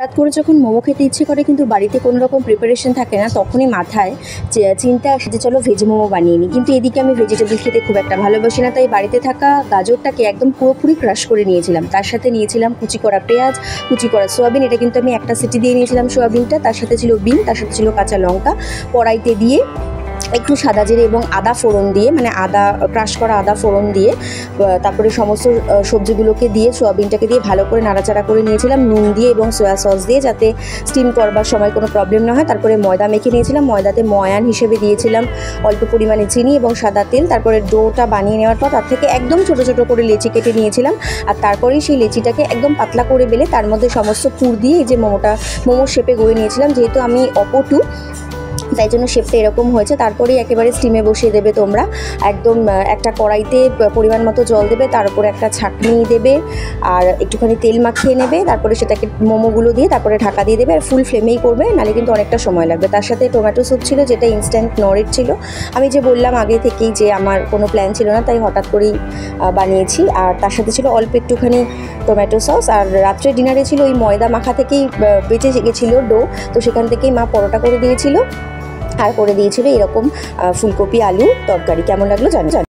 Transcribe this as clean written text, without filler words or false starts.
হঠাৎ করে যখন মোমো খেতে ইচ্ছে করে কিন্তু বাড়িতে কোনো রকম প্রিপারেশন থাকে না, তখনই মাথায় চিন্তা আসে যে চলো ভেজ মোমো বানিয়ে নিই। কিন্তু এদিকে আমি ভেজিটেবল খেতে খুব একটা ভালোবাসি না, তাই বাড়িতে থাকা গাজরটাকে একদম পুরোপুরি ক্রাশ করে নিয়েছিলাম। তার সাথে নিয়েছিলাম কুচি করা পেঁয়াজ, কুচি করা সোয়াবিন। এটা কিন্তু আমি একটা সিটি দিয়ে নিয়েছিলাম সোয়াবিনটা। তার সাথে ছিল বিন, তার সাথে ছিল কাঁচা লঙ্কা। কড়াইতে দিয়ে একটু সাদা জিরে এবং আদা ফোড়ন দিয়ে, মানে আদা ক্রাশ করা আদা ফোড়ন দিয়ে, তারপরে সমস্ত সবজিগুলোকে দিয়ে সোয়াবিনটাকে দিয়ে ভালো করে নাড়াচাড়া করে নিয়েছিলাম নুন দিয়ে এবং সয়া সস দিয়ে, যাতে স্টিম করবার সময় কোনো প্রবলেম না হয়। তারপরে ময়দা মেখে নিয়েছিলাম, ময়দাতে ময়ান হিসেবে দিয়েছিলাম অল্প পরিমাণে চিনি এবং সাদা তেল। তারপরে ডোটা বানিয়ে নেওয়ার পর তার থেকে একদম ছোটো ছোটো করে লেচি কেটে নিয়েছিলাম। আর তারপরেই সেই লেচিটাকে একদম পাতলা করে বেলে তার মধ্যে সমস্ত পুর দিয়ে এই যে মোমোর শেপে গড়ে নিয়েছিলাম। যেহেতু আমি অপটু, তাই জন্য শেপটা এরকম হয়েছে। তারপরেই একেবারে স্টিমে বসিয়ে দেবে তোমরা। একদম একটা কড়াইতে পরিমাণ মতো জল দেবে, তার উপরে একটা ছাঁকনি দেবে আর একটুখানি তেল মাখিয়ে নেবে। তারপরে সেটাকে মোমোগুলো দিয়ে তারপরে ঢাকা দিয়ে দেবে। আর ফুল ফ্লেমেই করবে, নাহলে কিন্তু অনেকটা সময় লাগবে। তার সাথে টমেটো স্যুপ ছিল, যেটা ইনস্ট্যান্ট নরের ছিল। আমি যে বললাম আগে থেকেই যে আমার কোনো প্ল্যান ছিল না, তাই হঠাৎ করেই বানিয়েছি। আর তার সাথে ছিল অল্প একটুখানি টমেটো সস। আর রাত্রে ডিনারে ছিল ওই ময়দা মাখা থেকেই বেঁচে গেছিলো ডো, তো সেখান থেকেই মা পরোটা করে দিয়েছিল আর করে দিয়েছিল এরকম ফুলকপি আলু তরকারি। কেমন লাগলো জানো।